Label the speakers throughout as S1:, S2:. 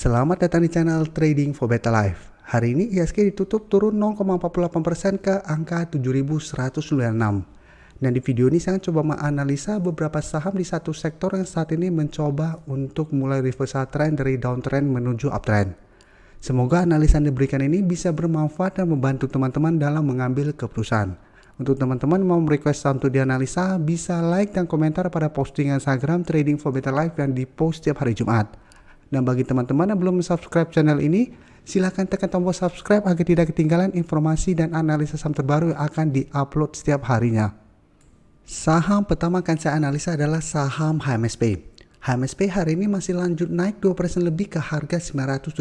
S1: Selamat datang di channel Trading for Better Life. Hari ini IHSG ditutup turun 0,48% ke angka 7.196. Dan di video ini saya coba menganalisa beberapa saham di satu sektor yang saat ini mencoba untuk mulai reversal trend dari downtrend menuju uptrend. Semoga analisa yang diberikan ini bisa bermanfaat dan membantu teman-teman dalam mengambil keputusan. Untuk teman-teman mau request saham untuk dianalisa, bisa like dan komentar pada postingan Instagram Trading for Better Life yang dipost setiap hari Jumat. Dan bagi teman-teman yang belum subscribe channel ini, silahkan tekan tombol subscribe agar tidak ketinggalan informasi dan analisa saham terbaru yang akan diupload setiap harinya. Saham pertama akan saya analisa adalah saham HMSP. HMSP hari ini masih lanjut naik 2% lebih ke harga 970.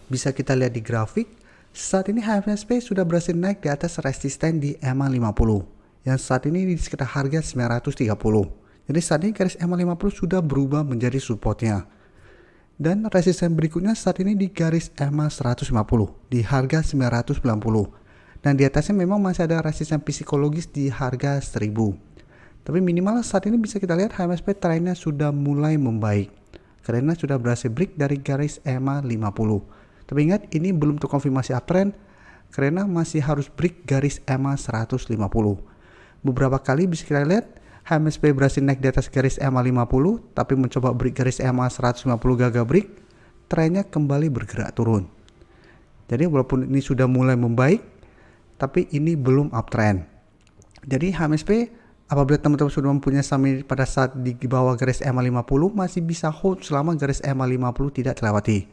S1: Bisa kita lihat di grafik, saat ini HMSP sudah berhasil naik di atas resisten di EMA 50 yang saat ini di sekitar harga 930. Jadi saat ini garis EMA 50 sudah berubah menjadi supportnya. Dan resisten berikutnya saat ini di garis EMA 150 di harga 990. Dan di atasnya memang masih ada resisten psikologis di harga 1000. Tapi minimal saat ini bisa kita lihat HMSP trennya sudah mulai membaik karena sudah berhasil break dari garis EMA 50. Tapi ingat, ini belum terkonfirmasi uptrend karena masih harus break garis EMA 150. Beberapa kali bisa kita lihat HMSP berhasil naik di atas garis EMA 50, tapi mencoba break garis EMA 150 gagal break, trennya kembali bergerak turun. Jadi walaupun ini sudah mulai membaik, tapi ini belum uptrend. Jadi HMSP apabila teman-teman sudah mempunyai saham pada saat di bawah garis EMA 50, masih bisa hold selama garis EMA 50 tidak terlewati.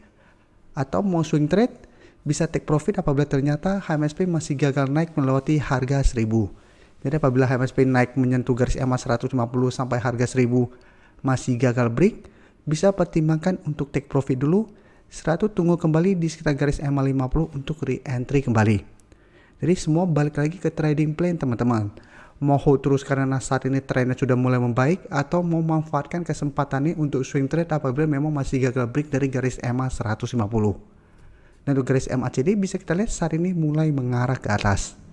S1: Atau mau swing trade, bisa take profit apabila ternyata HMSP masih gagal naik melewati harga 1000. Jadi apabila HMSP naik menyentuh garis EMA 150 sampai harga 1000 masih gagal break, bisa pertimbangkan untuk take profit dulu. Setelah itu tunggu kembali di sekitar garis EMA 50 untuk re-entry kembali. Jadi semua balik lagi ke trading plan teman-teman. Mau hold terus karena saat ini trennya sudah mulai membaik, atau mau memanfaatkan kesempatan ini untuk swing trade apabila memang masih gagal break dari garis EMA 150. Dan untuk garis MACD bisa kita lihat saat ini mulai mengarah ke atas.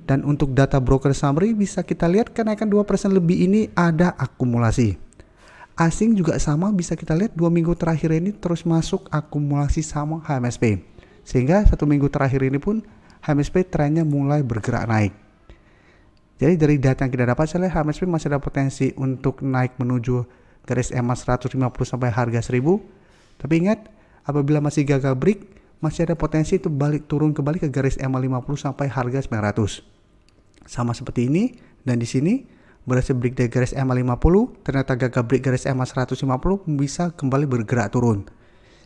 S1: Dan untuk data broker summary bisa kita lihat kenaikan 2% lebih ini ada akumulasi. Asing juga sama, bisa kita lihat 2 minggu terakhir ini terus masuk akumulasi sama HMSP. Sehingga 1 minggu terakhir ini pun HMSP trennya mulai bergerak naik. Jadi dari data yang kita dapat, saya lihat HMSP masih ada potensi untuk naik menuju garis EMA 150 sampai harga 1000. Tapi ingat, apabila masih gagal break, masih ada potensi itu balik turun kembali ke garis EMA 50 sampai harga 900. Sama seperti ini, dan di sini berhasil break dari garis EMA 50, ternyata gagal break garis EMA 150, bisa kembali bergerak turun.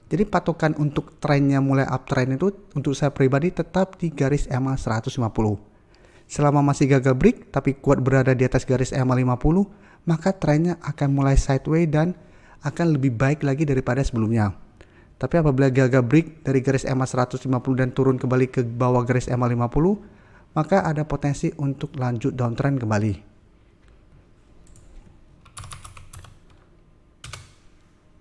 S1: Jadi patokan untuk trennya mulai uptrend itu untuk saya pribadi tetap di garis EMA 150. Selama masih gagal break tapi kuat berada di atas garis EMA 50, maka trennya akan mulai sideways dan akan lebih baik lagi daripada sebelumnya. Tapi apabila gagal break dari garis EMA 150 dan turun kembali ke bawah garis EMA 50, maka ada potensi untuk lanjut downtrend kembali.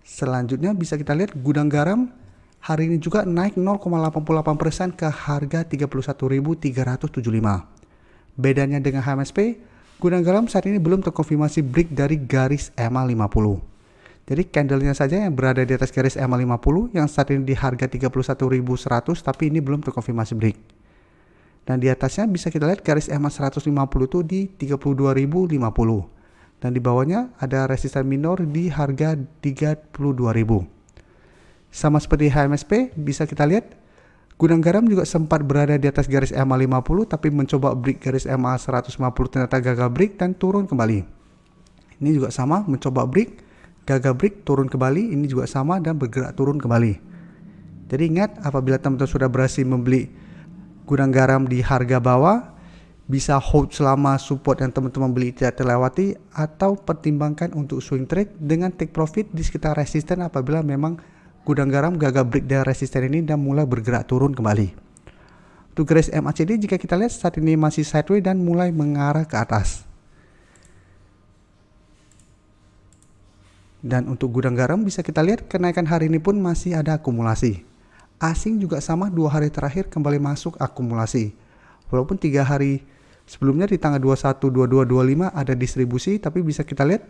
S1: Selanjutnya bisa kita lihat gudang garam hari ini juga naik 0,88% ke harga 31.375. Bedanya dengan HMSP, gudang garam saat ini belum terkonfirmasi break dari garis EMA 50. Jadi candlenya saja yang berada di atas garis EMA 50 yang saat ini di harga 31.100, tapi ini belum terkonfirmasi break. Dan di atasnya bisa kita lihat garis EMA 150 itu di 32.050. Dan di bawahnya ada resisten minor di harga 32.000. Sama seperti HMSP, bisa kita lihat gudang garam juga sempat berada di atas garis EMA 50 tapi mencoba break garis EMA 150, ternyata gagal break dan turun kembali. Ini juga sama, mencoba break, gagal break, turun kembali, ini juga sama dan bergerak turun kembali. Jadi ingat, apabila teman-teman sudah berhasil membeli gudang garam di harga bawah, bisa hold selama support yang teman-teman beli tidak terlewati, atau pertimbangkan untuk swing trade dengan take profit di sekitar resisten apabila memang gudang garam gagal break dari resisten ini dan mulai bergerak turun kembali. Untuk garis MACD jika kita lihat saat ini masih sideways dan mulai mengarah ke atas. Dan untuk gudang garam bisa kita lihat kenaikan hari ini pun masih ada akumulasi. Asing juga sama, 2 hari terakhir kembali masuk akumulasi. Walaupun 3 hari sebelumnya di tanggal 21, 22, 25 ada distribusi, tapi bisa kita lihat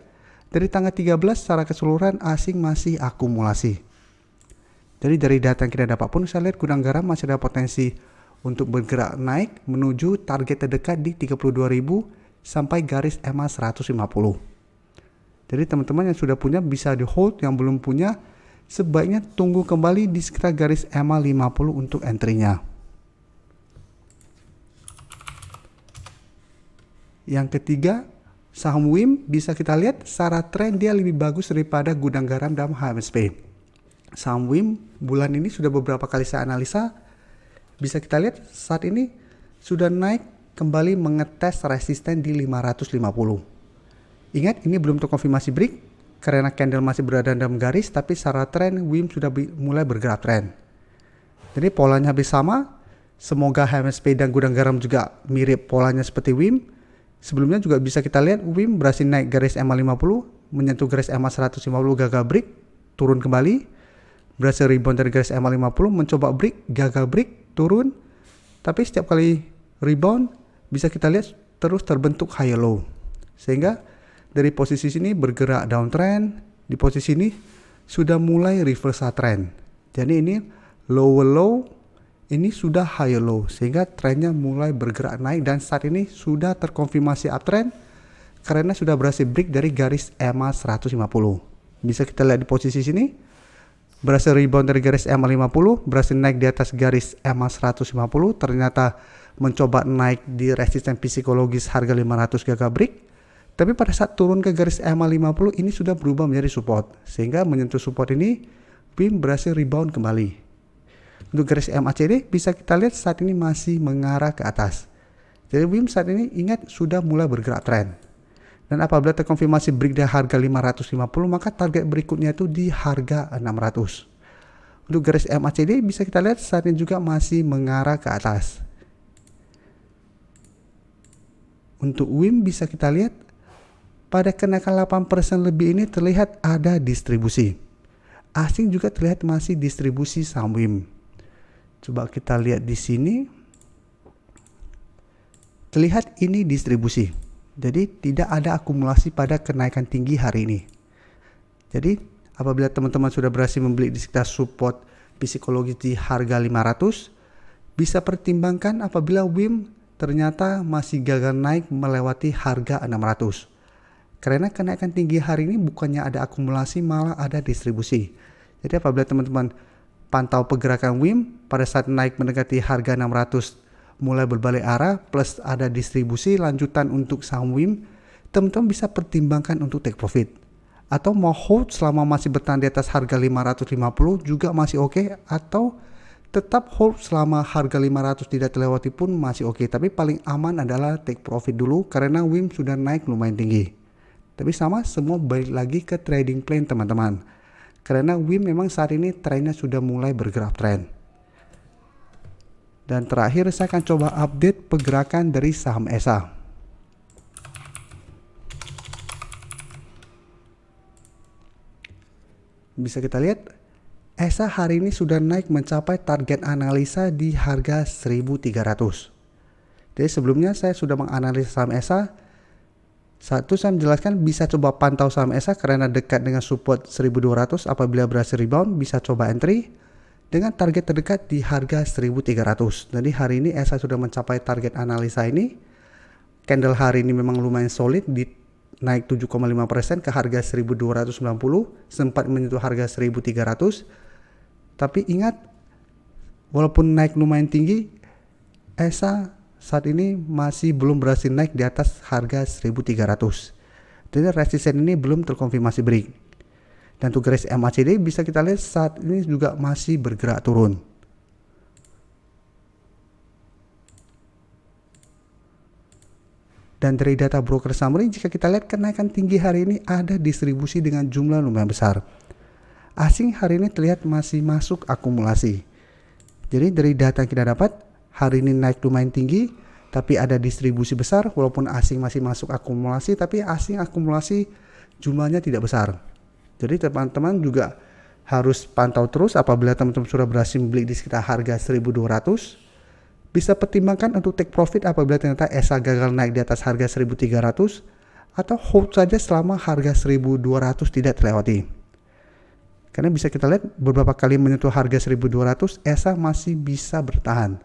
S1: dari tanggal 13 secara keseluruhan asing masih akumulasi. Jadi dari data yang kita dapat pun saya lihat gudang garam masih ada potensi untuk bergerak naik menuju target terdekat di 32.000 sampai garis EMA 150. Jadi teman-teman yang sudah punya bisa di hold, yang belum punya sebaiknya tunggu kembali di sekitar garis EMA 50 untuk entry-nya. Yang ketiga, saham WIM bisa kita lihat secara tren dia lebih bagus daripada gudang garam dalam HMSP. Saham WIM bulan ini sudah beberapa kali saya analisa, bisa kita lihat saat ini sudah naik kembali mengetes resisten di 550. Ingat ini belum terkonfirmasi break karena candle masih berada dalam garis, tapi secara tren WIM sudah mulai bergerak tren. Jadi polanya hampir sama, semoga HMSP dan gudang garam juga mirip polanya seperti WIM. Sebelumnya juga bisa kita lihat WIM berhasil naik garis EMA 50, menyentuh garis EMA 150 gagal break, turun kembali, berhasil rebound dari garis EMA 50, mencoba break, gagal break, turun, tapi setiap kali rebound bisa kita lihat terus terbentuk high low, sehingga dari posisi sini bergerak downtrend, di posisi ini sudah mulai reversal trend. Jadi ini lower low, ini sudah high low, sehingga trennya mulai bergerak naik dan saat ini sudah terkonfirmasi uptrend karena sudah berhasil break dari garis EMA 150. Bisa kita lihat di posisi sini, berhasil rebound dari garis EMA 50, berhasil naik di atas garis EMA 150, ternyata mencoba naik di resisten psikologis harga 500 gagal break. Tapi pada saat turun ke garis EMA 50 ini sudah berubah menjadi support, sehingga menyentuh support ini WIM berhasil rebound kembali. Untuk garis MACD bisa kita lihat saat ini masih mengarah ke atas. Jadi WIM saat ini ingat sudah mulai bergerak tren. Dan apabila terkonfirmasi break dari harga 550 maka target berikutnya itu di harga 600. Untuk garis MACD bisa kita lihat saat ini juga masih mengarah ke atas. Untuk WIM bisa kita lihat pada kenaikan 8% lebih ini terlihat ada distribusi. Asing juga terlihat masih distribusi saham WIM. Coba kita lihat di sini. Terlihat ini distribusi. Jadi tidak ada akumulasi pada kenaikan tinggi hari ini. Jadi apabila teman-teman sudah berhasil membeli di sekitar support psikologis di harga 500, bisa pertimbangkan apabila WIM ternyata masih gagal naik melewati harga 600. Karena kenaikan tinggi hari ini bukannya ada akumulasi, malah ada distribusi. Jadi apabila teman-teman pantau pergerakan WIM pada saat naik mendekati harga 600 mulai berbalik arah plus ada distribusi lanjutan untuk saham WIM, teman-teman bisa pertimbangkan untuk take profit. Atau mau hold selama masih bertahan di atas harga 550 juga masih oke, atau tetap hold selama harga 500 tidak terlewati pun masih oke. Tapi paling aman adalah take profit dulu karena WIM sudah naik lumayan tinggi. Tapi sama, semua balik lagi ke trading plan teman-teman. Karena WIM memang saat ini trennya sudah mulai bergerak tren. Dan terakhir saya akan coba update pergerakan dari saham ESA. Bisa kita lihat ESA hari ini sudah naik mencapai target analisa di harga 1.300. Jadi sebelumnya saya sudah menganalisa saham ESA. Satu, saya menjelaskan bisa coba pantau saham ESA karena dekat dengan support 1200, apabila berhasil rebound bisa coba entry dengan target terdekat di harga 1300. Jadi hari ini ESA sudah mencapai target analisa ini. Candle hari ini memang lumayan solid, di naik 7,5% ke harga 1290, sempat menyentuh harga 1300. Tapi ingat, walaupun naik lumayan tinggi, ESA saat ini masih belum berhasil naik di atas harga 1300. Jadi resisten ini belum terkonfirmasi break. Dan untuk garis MACD bisa kita lihat saat ini juga masih bergerak turun. Dan dari data broker summary, jika kita lihat kenaikan tinggi hari ini ada distribusi dengan jumlah lumayan besar. Asing hari ini terlihat masih masuk akumulasi. Jadi dari data yang kita dapat, hari ini naik lumayan tinggi, tapi ada distribusi besar, walaupun asing masih masuk akumulasi, tapi asing akumulasi jumlahnya tidak besar. Jadi teman-teman juga harus pantau terus apabila teman-teman sudah berhasil membeli di sekitar harga 1200. Bisa pertimbangkan untuk take profit apabila ternyata ESA gagal naik di atas harga 1300, atau hold saja selama harga 1200 tidak terlewati. Karena bisa kita lihat beberapa kali menyentuh harga 1200, ESA masih bisa bertahan.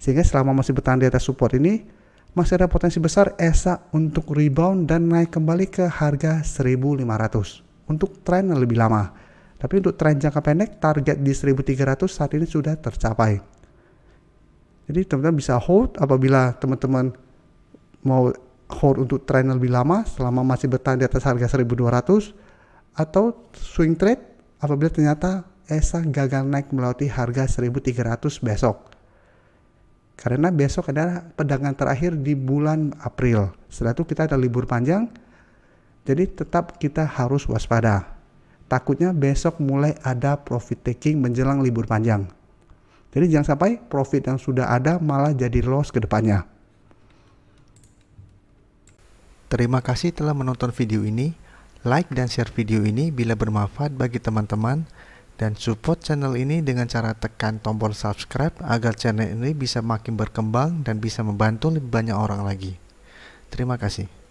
S1: Sehingga selama masih bertahan di atas support ini, masih ada potensi besar ESA untuk rebound dan naik kembali ke harga 1500 untuk tren yang lebih lama. Tapi untuk tren jangka pendek, target di 1300 saat ini sudah tercapai. Jadi teman-teman bisa hold apabila teman-teman mau hold untuk tren yang lebih lama selama masih bertahan di atas harga 1200, atau swing trade apabila ternyata ESA gagal naik melewati harga 1300 besok. Karena besok adalah perdagangan terakhir di bulan April. Setelah itu kita ada libur panjang, jadi tetap kita harus waspada. Takutnya besok mulai ada profit taking menjelang libur panjang. Jadi jangan sampai profit yang sudah ada malah jadi loss ke depannya. Terima kasih telah menonton video ini. Like dan share video ini bila bermanfaat bagi teman-teman. Dan support channel ini dengan cara tekan tombol subscribe agar channel ini bisa makin berkembang dan bisa membantu lebih banyak orang lagi. Terima kasih.